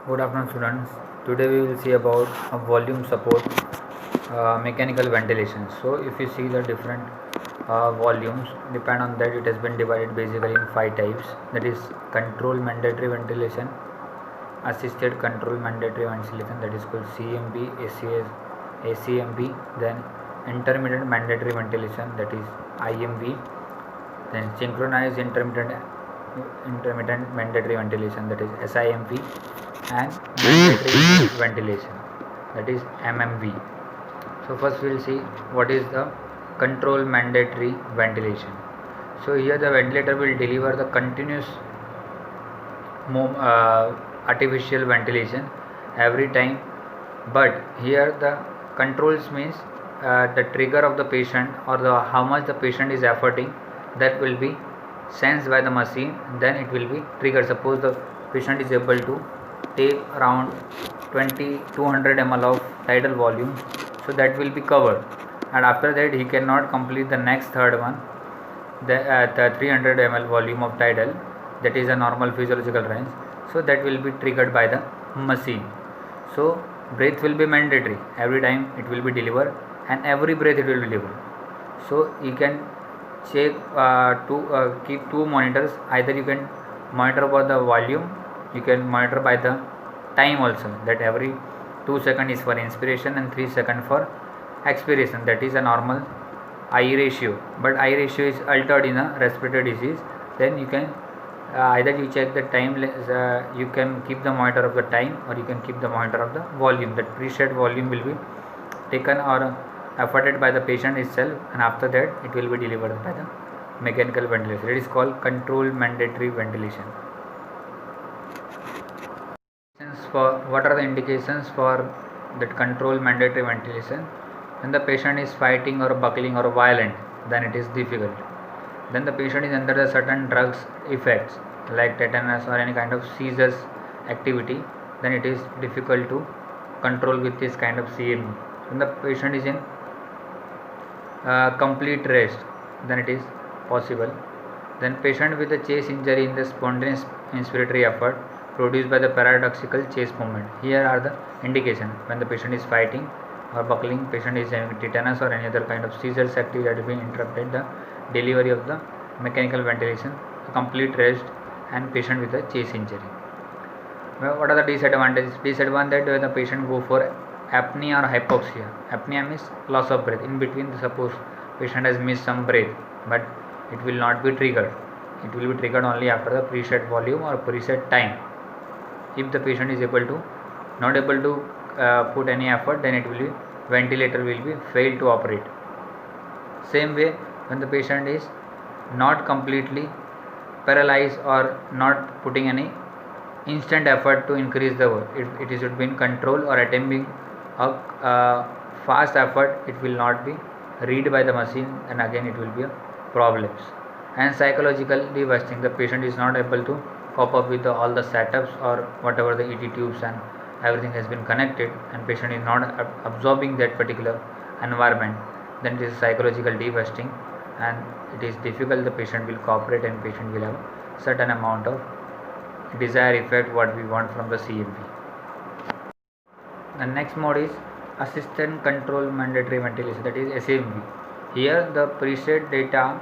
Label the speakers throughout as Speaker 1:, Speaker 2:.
Speaker 1: Good afternoon, students. Today we will see about volume support mechanical ventilation. So, if you see the different volumes, depend on that it has been divided basically in five types. That is control mandatory ventilation, assisted control mandatory ventilation, that is called CMV, ACS, ACMV. Then intermittent mandatory ventilation, that is IMV. Then synchronized intermittent mandatory ventilation, that is SIMV, and mandatory ventilation, that is MMV. So first we will see what is the control mandatory ventilation. So here the ventilator will deliver the continuous artificial ventilation every time, but here the controls means the trigger of the patient or the how much the patient is efforting, that will be sensed by the machine, then it will be triggered. Suppose the patient is able to take around 200 ml of tidal volume, so that will be covered, and after that he cannot complete the next third one, the 300 ml volume of tidal, that is a normal physiological range, so that will be triggered by the machine. So breath will be mandatory, every time it will be delivered, and every breath it will be delivered. So you can check keep two monitors, either you can monitor by the volume, you can monitor by the time also, that every 2 seconds is for inspiration and 3 seconds for expiration, that is a normal I ratio. But I ratio is altered in a respiratory disease, then you can either you check the time, you can keep the monitor of the time, or you can keep the monitor of the volume. That preset volume will be taken or efforted by the patient itself, and after that it will be delivered by the mechanical ventilation. It is called controlled mandatory ventilation. For what are the indications for that controlled mandatory ventilation? When the patient is fighting or buckling or violent, then it is difficult. Then the patient is under the certain drugs effects like tetanus or any kind of seizures activity, then it is difficult to control with this kind of CME. When the patient is in complete rest, then it is possible. Then patient with a chest injury in the spontaneous inspiratory effort produced by the paradoxical chest movement. Here are the indication when the patient is fighting or buckling, patient is having tetanus or any other kind of seizures activity that is being interrupted the delivery of the mechanical ventilation, complete rest, and patient with a chest injury. Well, what are the disadvantages? Disadvantage when the patient go for apnea or hypoxia. Apnea means loss of breath. In between, suppose patient has missed some breath, but it will not be triggered. It will be triggered only after the preset volume or preset time. If the patient is not able to put any effort, then it will be ventilator will be failed to operate. Same way, when the patient is not completely paralyzed or not putting any instant effort to increase the work, it is been control or attempting a fast effort, it will not be read by the machine, and again it will be a problems. And psychological devastating, the patient is not able to cope up with all the setups or whatever the ET tubes and everything has been connected, and patient is not absorbing that particular environment, then it is psychological devastating, and it is difficult, the patient will cooperate, and patient will have certain amount of desired effect what we want from the CMV. The next mode is assistant control mandatory ventilation, that is SAMV. Here the preset data,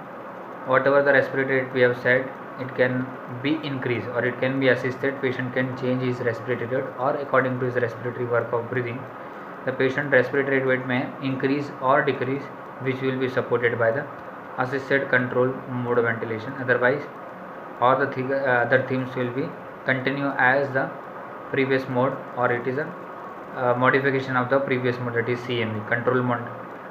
Speaker 1: whatever the respiratory rate we have said, it can be increased or it can be assisted. Patient can change his respiratory rate or according to his respiratory work of breathing, the patient respiratory rate may increase or decrease, which will be supported by the assisted control mode of ventilation. Otherwise, all the other themes will be continue as the previous mode, or it is a modification of the previous mode, that is CMV, control mode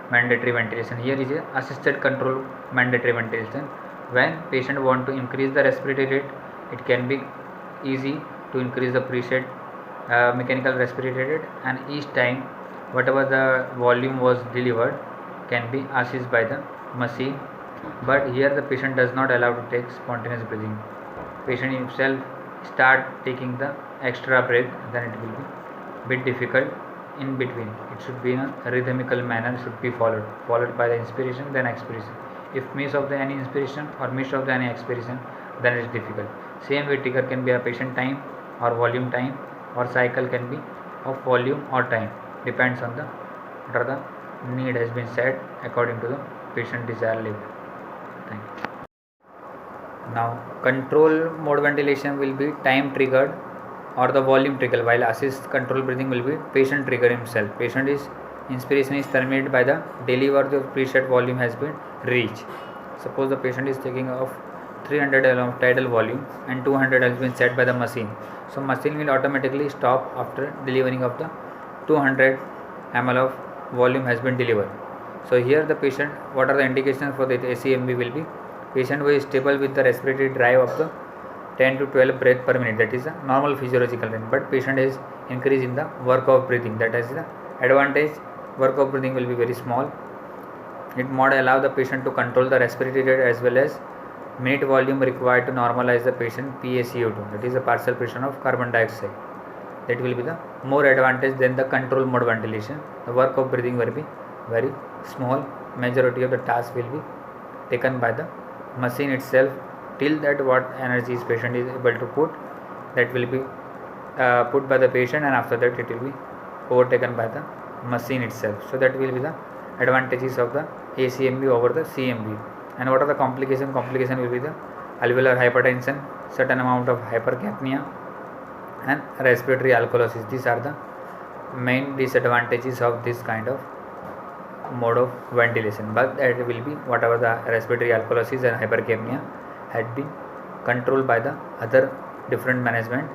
Speaker 1: mandatory ventilation. Here is a assisted control mandatory ventilation. When patient want to increase the respiratory rate, it can be easy to increase the preset mechanical respiratory rate, and each time whatever the volume was delivered can be assisted by the machine. But here the patient does not allow to take spontaneous breathing. Patient himself start taking the extra breath, then it will be bit difficult. In between, it should be in a rhythmical manner, should be followed by the inspiration, then expiration. If miss of the any inspiration or miss of the any expiration, then it is difficult. Same way trigger can be a patient time or volume time or cycle can be of volume or time, depends on the what are the need has been set according to the patient desired level. Thank you. Now control mode ventilation will be time triggered or the volume trigger, while assist control breathing will be patient trigger himself. Patient is inspiration is terminated by the deliver the preset volume has been reached. Suppose the patient is taking off 300 ml of tidal volume and 200 has been set by the machine. So machine will automatically stop after delivering of the 200 ml of volume has been delivered. So here the patient, what are the indications for the ACMV will be patient who is stable with the respiratory drive of the 10 to 12 breath per minute, that is a normal physiological range, but patient is increase in the work of breathing, that is the advantage. Work of breathing will be very small. It might allow the patient to control the respiratory rate as well as minute volume required to normalize the patient PaCO2, that is a partial pressure of carbon dioxide. That will be the more advantage than the control mode ventilation. The work of breathing will be very small. Majority of the task will be taken by the machine itself, till that what energy is patient is able to put, that will be put by the patient, and after that it will be overtaken by the machine itself. So that will be the advantages of the ACMV over the CMV. And what are the complication? Complication will be the alveolar hypertension, certain amount of hypercapnia, and respiratory alkalosis. These are the main disadvantages of this kind of mode of ventilation. But that will be whatever the respiratory alkalosis and hypercapnia had been controlled by the other different management,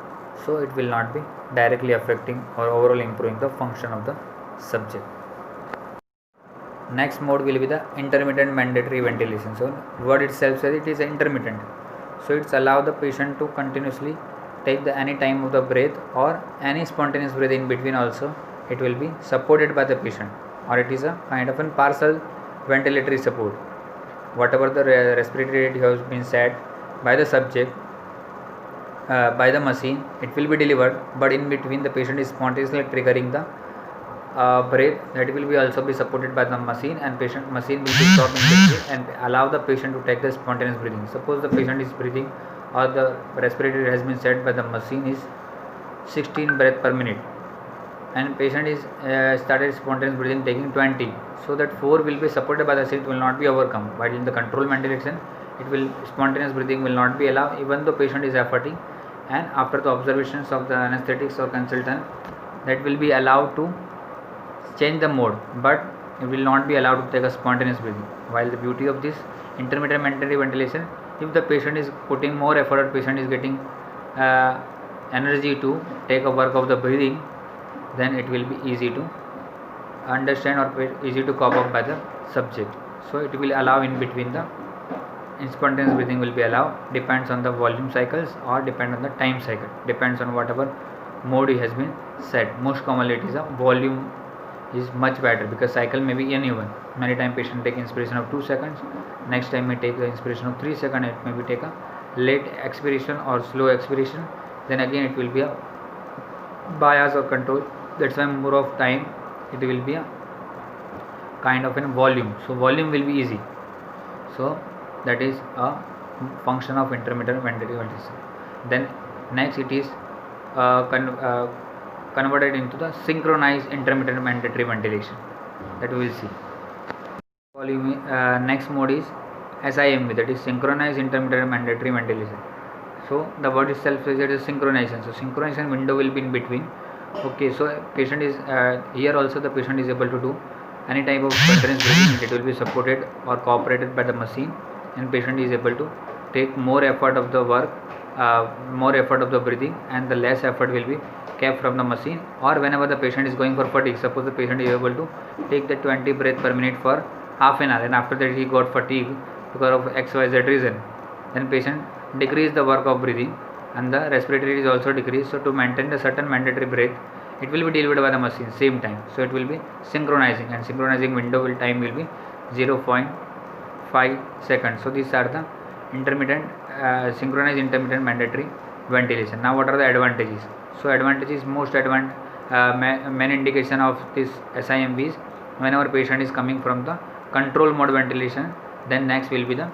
Speaker 1: so it will not be directly affecting or overall improving the function of the subject. Next mode will be the intermittent mandatory ventilation. So word itself says it is intermittent, so it's allow the patient to continuously take the any time of the breath or any spontaneous breath in between also. It will be supported by the patient, or it is a kind of a partial ventilatory support. Whatever the respiratory rate has been set by the subject by the machine, it will be delivered, but in between the patient is spontaneously triggering the breath, that will be also be supported by the machine, and machine will be stopped in between and allow the patient to take the spontaneous breathing. Suppose the patient is breathing or the respiratory rate has been set by the machine is 16 breath per minute, and patient is started spontaneous breathing taking 20, so that 4 will be supported by the seat, will not be overcome. While in the control ventilation, it will spontaneous breathing will not be allowed even though patient is efforting, and after the observations of the anesthetics or consultant, that will be allowed to change the mode, but it will not be allowed to take a spontaneous breathing. While the beauty of this intermittent mandatory ventilation, if the patient is putting more effort, patient is getting energy to take a work of the breathing, then it will be easy to understand or easy to cope up by the subject. So it will allow in between the spontaneous breathing will be allowed, depends on the volume cycles or depend on the time cycle, depends on whatever mode it has been set. Most commonly it is a volume is much better, because cycle may be anyone. Many time patient take inspiration of 2 seconds, next time may take the inspiration of 3 seconds, it may be take a late expiration or slow expiration, then again it will be a bias or control. That's why more of time it will be a kind of a volume, so volume will be easy. So that is a function of intermittent mandatory ventilation. Then next it is converted into the synchronized intermittent mandatory ventilation, that we will see. Next mode is SIMV, that is synchronized intermittent mandatory ventilation. So the word itself says it is synchronization, so synchronization window will be in between. Okay, so patient is here also the patient is able to do any type of spontaneous breathing, it will be supported or cooperated by the machine, and patient is able to take more effort of the work, more effort of the breathing, and the less effort will be kept from the machine. Or whenever the patient is going for fatigue, suppose the patient is able to take the 20 breath per minute for half an hour, and after that he got fatigue because of XYZ reason, then patient decrease the work of breathing and the respiratory is also decreased. So to maintain the certain mandatory breath, it will be delivered by the machine same time, so it will be synchronizing, and synchronizing window will time will be 0.5 seconds. So these are the intermittent synchronized intermittent mandatory ventilation. Now what are the advantages? So advantages, most main indication of this SIMV is whenever patient is coming from the control mode ventilation, then next will be the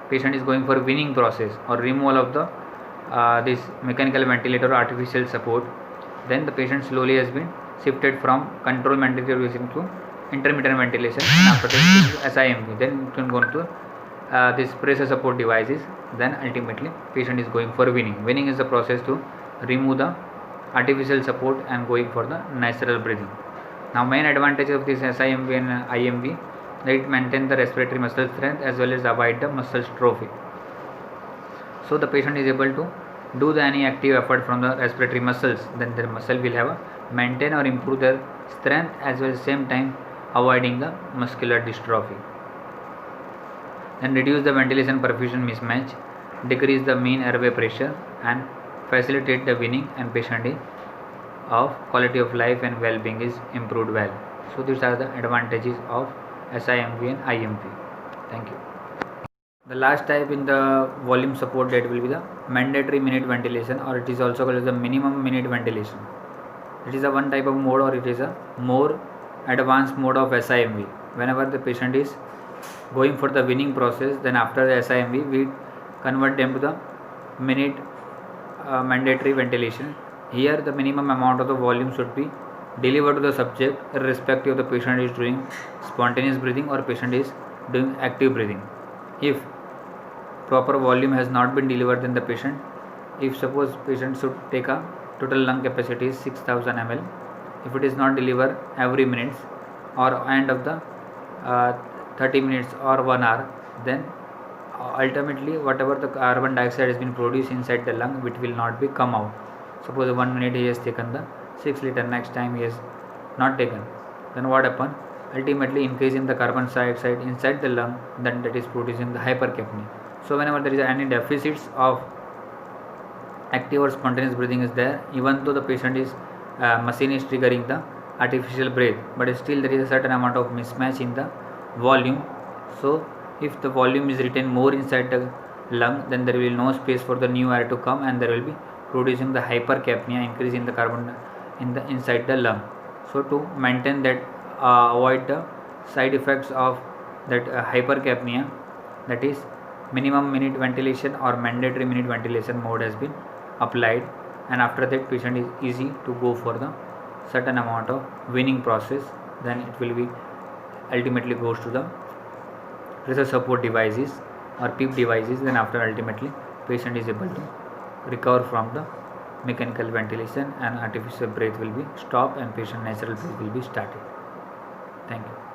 Speaker 1: patient is going for weaning process or removal of the this mechanical ventilator or artificial support. then the patient slowly has been shifted from control ventilation to intermittent ventilation, and after that SIMV, then it can go to this pressure support devices. Then ultimately patient is going for weaning. Weaning is the process to remove the artificial support and going for the natural breathing. Now main advantage of this SIMV and IMV, that it maintains the respiratory muscle strength as well as avoid the muscle trophy. So the patient is able to do the any active effort from the respiratory muscles, then their muscle will have a maintain or improve their strength as well as same time avoiding the muscular dystrophy. Then reduce the ventilation perfusion mismatch, decrease the mean airway pressure, and facilitate the weaning, and patient is of quality of life and well-being is improved well. So these are the advantages of SIMV and IMV. Thank you. The last type in the volume support, that will be the mandatory minute ventilation, or it is also called as the minimum minute ventilation. It is a one type of mode, or it is a more advanced mode of SIMV. Whenever the patient is going for the weaning process, then after the SIMV we convert them to the minute mandatory ventilation. Here the minimum amount of the volume should be delivered to the subject irrespective of the patient is doing spontaneous breathing or patient is doing active breathing. If proper volume has not been delivered, then the patient, if suppose patient should take a total lung capacity is 6000 ml, if it is not delivered every minute or end of the 30 minutes or 1 hour, then ultimately whatever the carbon dioxide has been produced inside the lung, which will not be come out. Suppose 1 minute he has taken the 6 liter, next time he has not taken, then what happen? Ultimately increase in the carbon dioxide inside the lung, then that is producing the hypercapnia. So whenever there is any deficits of active or spontaneous breathing is there, even though the patient is machine is triggering the artificial breath, but still there is a certain amount of mismatch in the volume. So if the volume is retained more inside the lung, then there will be no space for the new air to come, and there will be producing the hypercapnia, increase in the carbon in the inside the lung. So to maintain that, avoid the side effects of that hypercapnia, that is minimum minute ventilation or mandatory minute ventilation mode has been applied, and after that patient is easy to go for the certain amount of weaning process. Then it will be ultimately goes to the pressure support devices or PEEP devices. Then after ultimately patient is able to recover from the mechanical ventilation, and artificial breath will be stopped and patient natural breath will be started. Thank you.